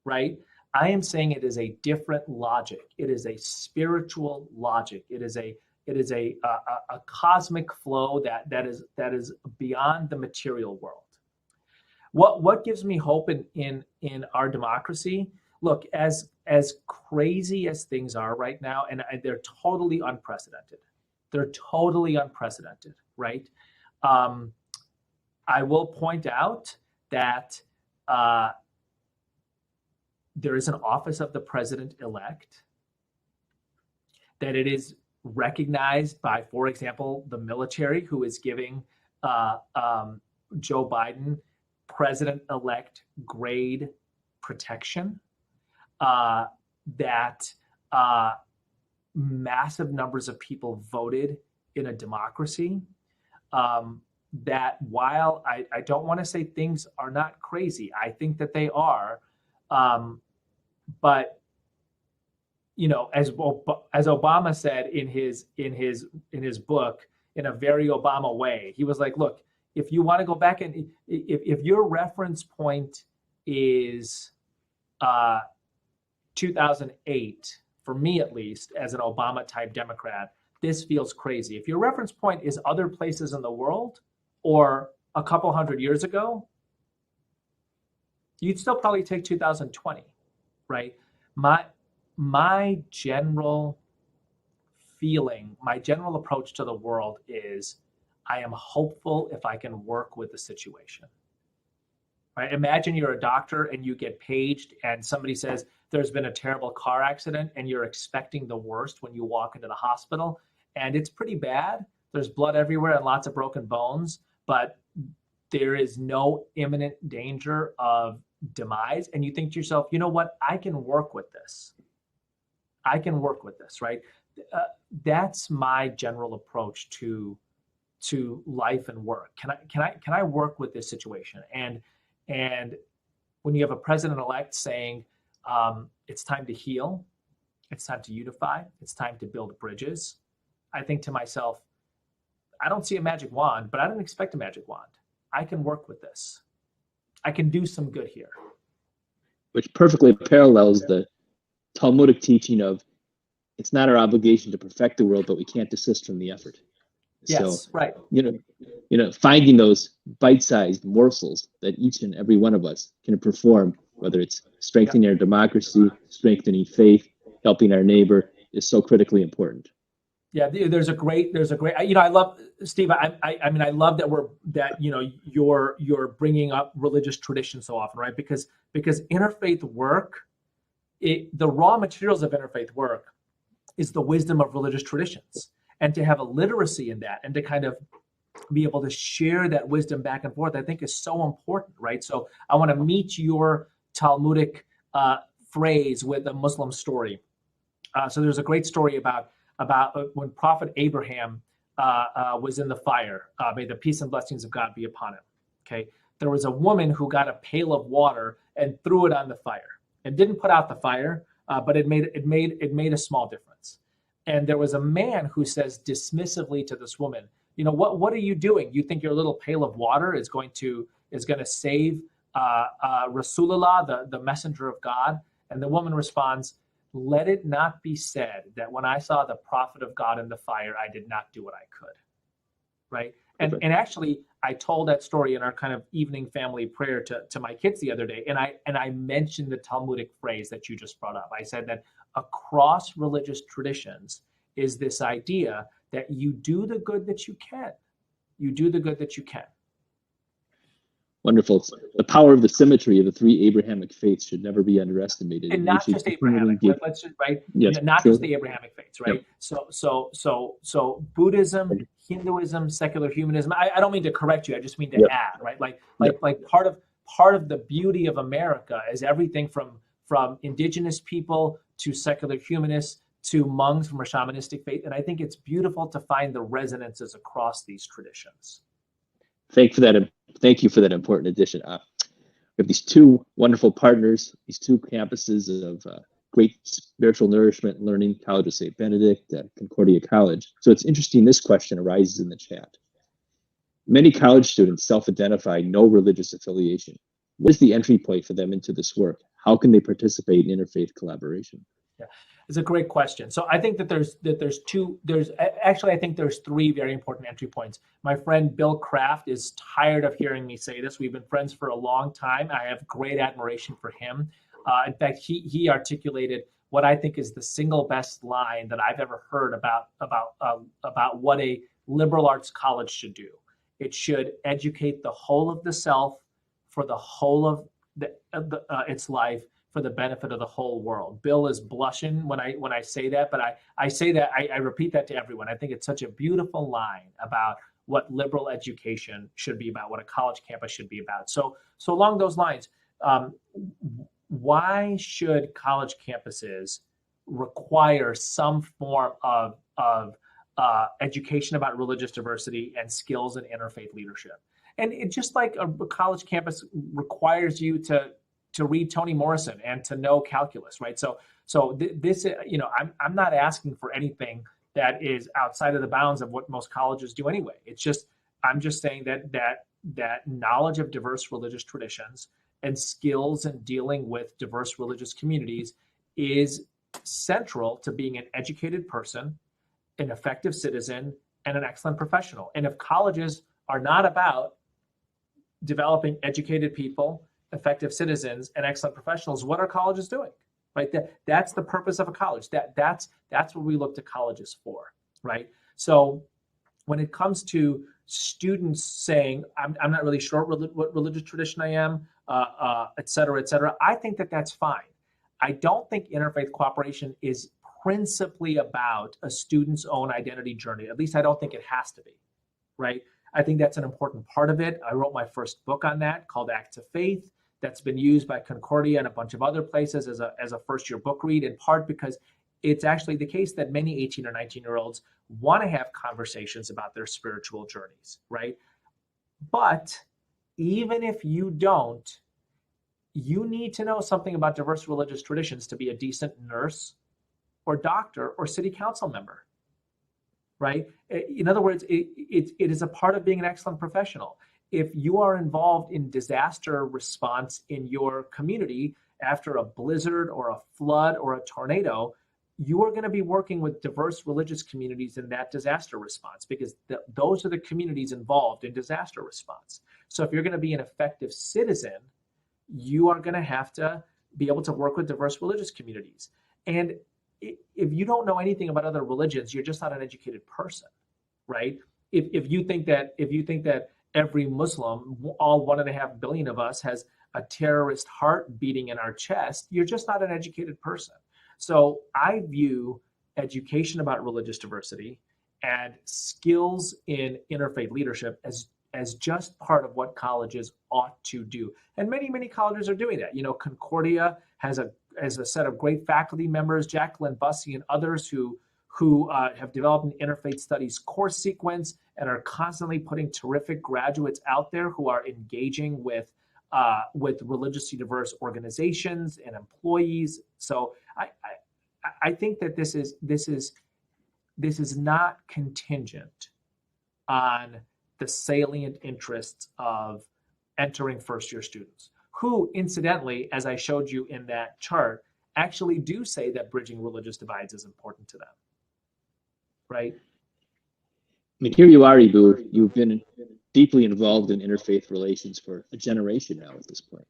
right? I am saying it is a different logic. It is a spiritual logic. It is a cosmic flow that is beyond the material world. What gives me hope in our democracy? Look, as crazy as things are right now, and they're totally unprecedented. They're totally unprecedented, right? I will point out that there is an office of the president-elect, that it is recognized by, for example, the military, who is giving Joe Biden president-elect grade protection, that massive numbers of people voted in a democracy, that while I don't want to say things are not crazy, I think that they are, but as Obama said in his book, in a very Obama way, he was like, look, if you want to go back and if your reference point is 2008, for me at least, as an Obama type Democrat, this feels crazy. If your reference point is other places in the world or a couple hundred years ago, you'd still probably take 2020, right? My general feeling, my general approach to the world is I am hopeful if I can work with the situation. Right? Imagine you're a doctor and you get paged and somebody says there's been a terrible car accident and you're expecting the worst when you walk into the hospital, and it's pretty bad. There's blood everywhere and lots of broken bones, but there is no imminent danger of demise. And you think to yourself, you know what, I can work with this. I can work with this, right? That's my general approach to life and work. Can I work with this situation? And when you have a president-elect saying it's time to heal, it's time to unify, it's time to build bridges, I think to myself, I don't see a magic wand, but I don't expect a magic wand. I can work with this. I can do some good here. Which perfectly parallels the Talmudic teaching of it's not our obligation to perfect the world, but we can't desist from the effort. Yes, so, right. Finding those bite-sized morsels that each and every one of us can perform, whether it's strengthening our democracy, strengthening faith, helping our neighbor, is so critically important. Yeah, there's a great, I love, Steve, I mean, I love that you're bringing up religious tradition so often, right? Because interfaith work, the raw materials of interfaith work is the wisdom of religious traditions. And to have a literacy in that and to kind of be able to share that wisdom back and forth, I think is so important, right? So I want to meet your Talmudic phrase with a Muslim story. So there's a great story about when Prophet Abraham was in the fire. May the peace and blessings of God be upon him. Okay, there was a woman who got a pail of water and threw it on the fire. It didn't put out the fire, but it made a small difference. And there was a man who says dismissively to this woman, what are you doing? You think your little pail of water is going to save Rasulullah, the messenger of God? And the woman responds, let it not be said that when I saw the prophet of God in the fire, I did not do what I could. Right. And actually, I told that story in our kind of evening family prayer to my kids the other day. And I mentioned the Talmudic phrase that you just brought up. I said that across religious traditions is this idea that you do the good that you can. You do the good that you can. Wonderful. The power of the symmetry of the three Abrahamic faiths should never be underestimated. And not just Abrahamic, right? Yes, not sure. just the Abrahamic faiths, right? Yep. So Buddhism, Hinduism, secular humanism. I don't mean to correct you. I just mean to add, right? Like part of the beauty of America is everything from indigenous people to secular humanists to monks from a shamanistic faith. And I think it's beautiful to find the resonances across these traditions. Thank you for that important addition. We have these two wonderful partners, these two campuses of great spiritual nourishment and learning, College of Saint Benedict and Concordia College. So it's interesting, this question arises in the chat. Many college students self-identify no religious affiliation. What is the entry point for them into this work? How can they participate in interfaith collaboration? Yeah, it's a great question. So I think that there's three very important entry points. My friend Bill Kraft is tired of hearing me say this. We've been friends for a long time. I have great admiration for him. In fact, he articulated what I think is the single best line that I've ever heard about what a liberal arts college should do. It should educate the whole of the self for the whole of its life, for the benefit of the whole world. Bill is blushing when I say that, but I say that, I repeat that to everyone. I think it's such a beautiful line about what liberal education should be about, what a college campus should be about. So along those lines, why should college campuses require some form of education about religious diversity and skills in interfaith leadership? And it just like a college campus requires you to read Toni Morrison and to know calculus, right? So this, I'm not asking for anything that is outside of the bounds of what most colleges do anyway. I'm just saying that knowledge of diverse religious traditions and skills in dealing with diverse religious communities is central to being an educated person, an effective citizen, and an excellent professional. And if colleges are not about developing educated people, effective citizens, and excellent professionals, what are colleges doing? Right? That's the purpose of a college. That's what we look to colleges for, right? So when it comes to students saying, I'm not really sure what religious tradition I am, et cetera, I think that's fine. I don't think interfaith cooperation is principally about a student's own identity journey. At least I don't think it has to be, right? I think that's an important part of it. I wrote my first book on that called Acts of Faith. That's been used by Concordia and a bunch of other places as a first-year book read, in part because it's actually the case that many 18 or 19-year-olds want to have conversations about their spiritual journeys, right? But even if you don't, you need to know something about diverse religious traditions to be a decent nurse or doctor or city council member, right? In other words, it is a part of being an excellent professional. If you are involved in disaster response in your community after a blizzard or a flood or a tornado, you are going to be working with diverse religious communities in that disaster response, because those are the communities involved in disaster response. So if you're going to be an effective citizen, you are going to have to be able to work with diverse religious communities. And if you don't know anything about other religions, you're just not an educated person, right? If you think that every Muslim, all 1.5 billion of us, has a terrorist heart beating in our chest, you're just not an educated person. So I view education about religious diversity and skills in interfaith leadership as just part of what colleges ought to do. And many colleges are doing that. You know, Concordia has a set of great faculty members, Jacqueline Bussey and others, who have developed an interfaith studies course sequence and are constantly putting terrific graduates out there who are engaging with religiously diverse organizations and employees. So I think that this is not contingent on the salient interests of entering first-year students, who, incidentally, as I showed you in that chart, actually do say that bridging religious divides is important to them, right? I mean, here you are, Eboo. You've been deeply involved in interfaith relations for a generation now at this point.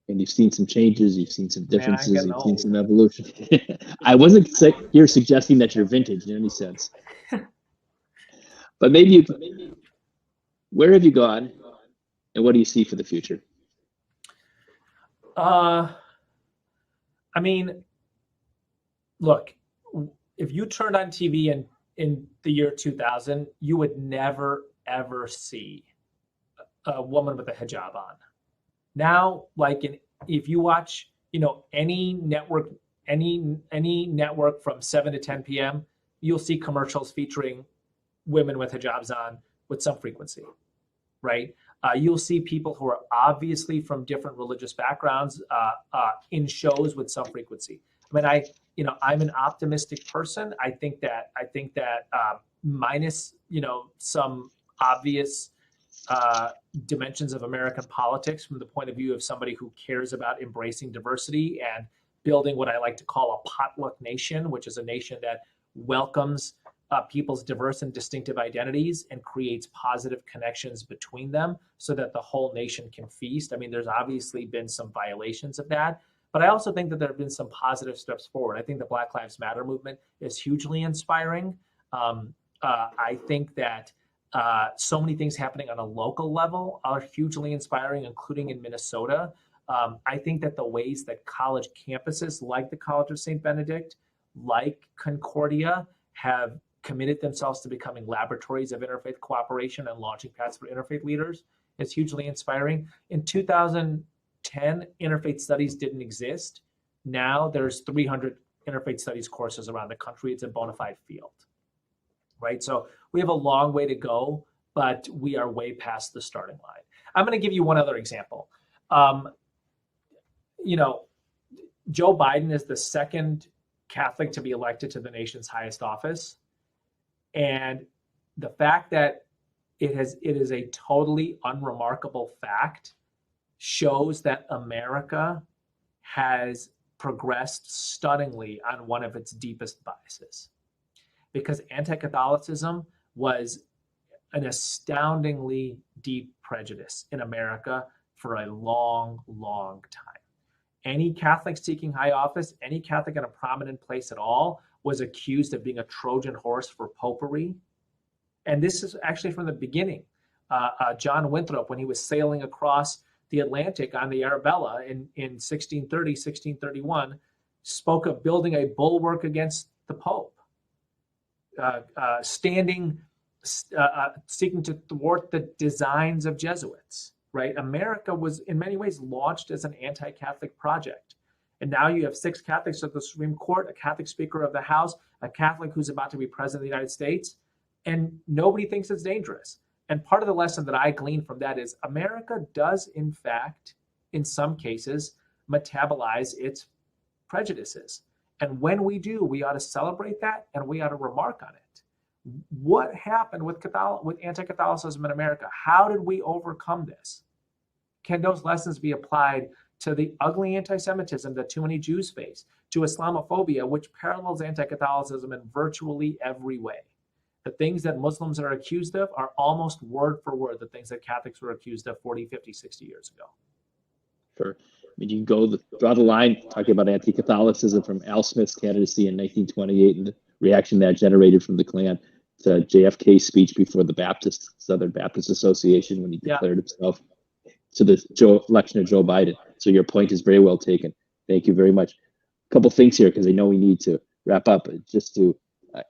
And you've seen some changes, you've seen some differences, you've seen some evolution. I wasn't here suggesting that you're vintage in any sense. But maybe where have you gone, and what do you see for the future? I mean, look, if you turned on TV in the year 2000, you would never, ever see a woman with a hijab on. Now, if you watch, any network from 7 to 10 p.m., you'll see commercials featuring women with hijabs on with some frequency, right? You'll see people who are obviously from different religious backgrounds in shows with some frequency. I mean, I'm an optimistic person. I think that minus, some obvious dimensions of American politics from the point of view of somebody who cares about embracing diversity and building what I like to call a potluck nation, which is a nation that welcomes people's diverse and distinctive identities and creates positive connections between them so that the whole nation can feast. I mean, there's obviously been some violations of that, but I also think that there have been some positive steps forward. I think the Black Lives Matter movement is hugely inspiring. I think that so many things happening on a local level are hugely inspiring, including in Minnesota. I think that the ways that college campuses like the College of Saint Benedict, like Concordia, have committed themselves to becoming laboratories of interfaith cooperation and launching paths for interfaith leaders is hugely inspiring. In 2010, interfaith studies didn't exist. Now there's 300 interfaith studies courses around the country. It's a bona fide field, right? So we have a long way to go, but we are way past the starting line. I'm going to give you one other example. Joe Biden is the second Catholic to be elected to the nation's highest office. And the fact that it is a totally unremarkable fact shows that America has progressed stunningly on one of its deepest biases. Because anti-Catholicism was an astoundingly deep prejudice in America for a long, long time. Any Catholic seeking high office, any Catholic in a prominent place at all, was accused of being a Trojan horse for popery. And this is actually from the beginning. John Winthrop, when he was sailing across the Atlantic on the Arabella in 1630, 1631, spoke of building a bulwark against the Pope, standing seeking to thwart the designs of Jesuits, right? America was in many ways launched as an anti-Catholic project. And now you have 6 Catholics at the Supreme Court, a Catholic Speaker of the House, a Catholic who's about to be president of the United States, and nobody thinks it's dangerous. And part of the lesson that I gleaned from that is America does, in fact, in some cases, metabolize its prejudices. And when we do, we ought to celebrate that and we ought to remark on it. What happened with anti-Catholicism in America? How did we overcome this? Can those lessons be applied to the ugly anti-Semitism that too many Jews face, to Islamophobia, which parallels anti-Catholicism in virtually every way? The things that Muslims are accused of are almost word for word the things that Catholics were accused of 40, 50, 60 years ago. Sure. I mean, you can go draw the line talking about anti-Catholicism from Al Smith's candidacy in 1928 and the reaction that generated from the Klan to JFK's speech before the Southern Baptist Association when he declared himself to the election of Joe Biden. So your point is very well taken. Thank you very much. A couple things here because I know we need to wrap up. Just to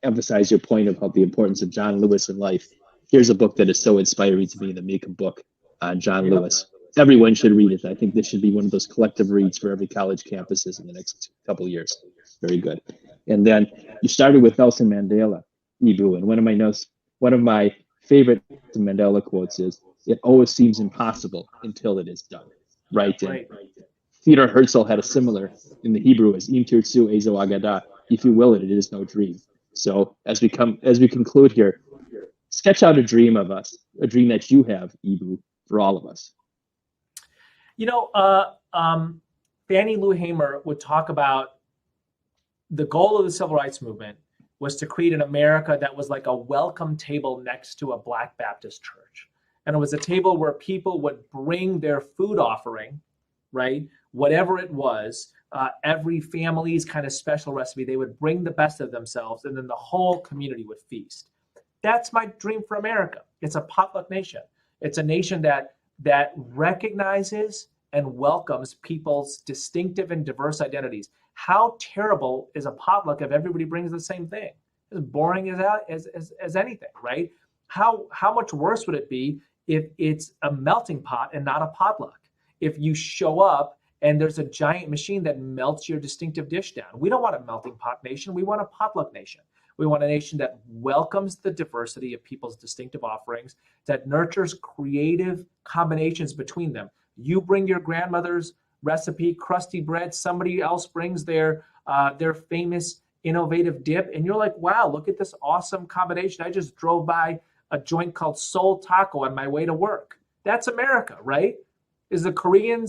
emphasize your point about the importance of John Lewis in life. Here's a book that is so inspiring to me, the Macomb book on John Lewis. Everyone should read it. I think this should be one of those collective reads for every college campuses in the next couple of years. Very good. And then you started with Nelson Mandela, Eboo, and one of my favorite Mandela quotes is, "It always seems impossible until it is done." Right. And Theodore Herzl had a similar in the Hebrew as Im tirtzu ezo agada. If you will it, it is no dream. So as we conclude here, sketch out a dream of us, a dream that you have, Eboo, for all of us. You know, Fannie Lou Hamer would talk about the goal of the civil rights movement was to create an America that was like a welcome table next to a Black Baptist church. And it was a table where people would bring their food offering, right? Whatever it was, every family's kind of special recipe, they would bring the best of themselves and then the whole community would feast. That's my dream for America. It's a potluck nation. It's a nation that recognizes and welcomes people's distinctive and diverse identities. How terrible is a potluck if everybody brings the same thing? As boring as anything, right? How much worse would it be if it's a melting pot and not a potluck? If you show up and there's a giant machine that melts your distinctive dish down. We don't want a melting pot nation. We want a potluck nation. We want a nation that welcomes the diversity of people's distinctive offerings, that nurtures creative combinations between them. You bring your grandmother's recipe, crusty bread, somebody else brings their famous innovative dip, and you're like, wow, look at this awesome combination. I just drove by a joint called Soul Taco on my way to work. That's America, right? Is the Korean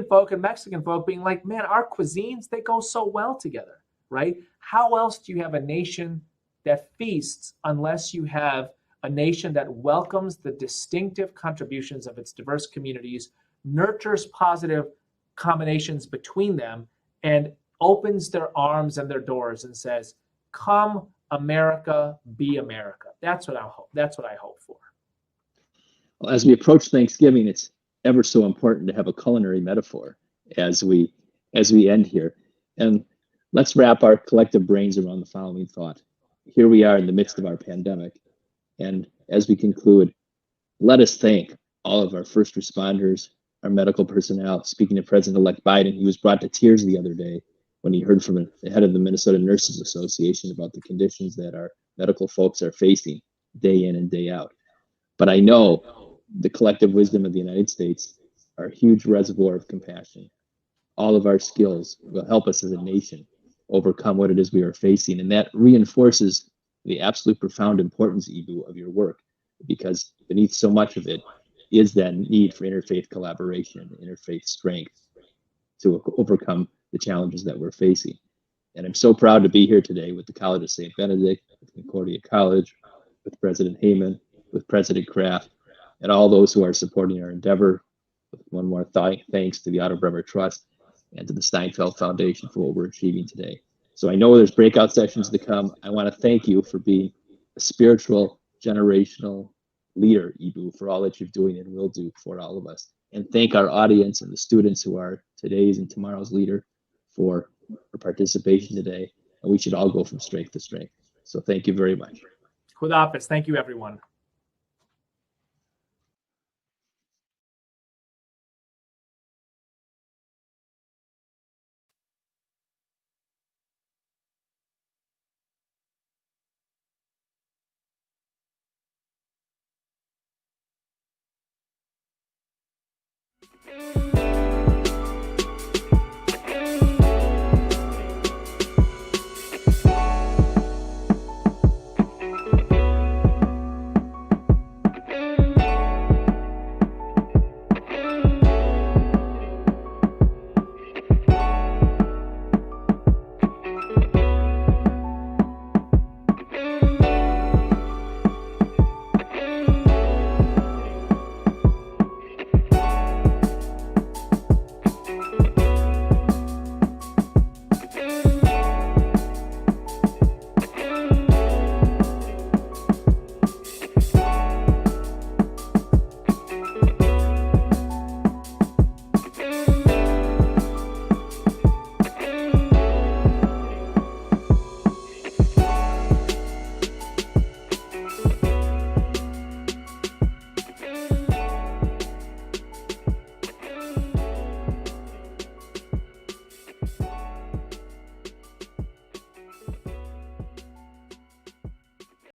folk and Mexican folk being like, man, our cuisines, they go so well together, right? How else do you have a nation that feasts unless you have a nation that welcomes the distinctive contributions of its diverse communities, nurtures positive combinations between them, and opens their arms and their doors and says, come America, be America. That's what I hope for. Well, as we approach Thanksgiving, it's ever so important to have a culinary metaphor as we end here. And let's wrap our collective brains around the following thought. Here we are in the midst of our pandemic. And as we conclude, let us thank all of our first responders, our medical personnel. Speaking of President-elect Biden, he was brought to tears the other day when he heard from the head of the Minnesota Nurses Association about the conditions that our medical folks are facing day in and day out. But I know the collective wisdom of the United States, our huge reservoir of compassion, all of our skills will help us as a nation overcome what it is we are facing. And that reinforces the absolute profound importance, Eboo, of your work, because beneath so much of it is that need for interfaith collaboration, interfaith strength to overcome the challenges that we're facing. And I'm so proud to be here today with the College of Saint Benedict, with Concordia College, with President Heyman, with President Kraft, and all those who are supporting our endeavor. One more thanks to the Otto Bremer Trust and to the Steinfeld Foundation for what we're achieving today. So I know there's breakout sessions to come. I want to thank you for being a spiritual, generational leader, Eboo, for all that you're doing and will do for all of us. And thank our audience and the students who are today's and tomorrow's leader for participation today. And we should all go from strength to strength. So thank you very much. Khudafis. Thank you, everyone.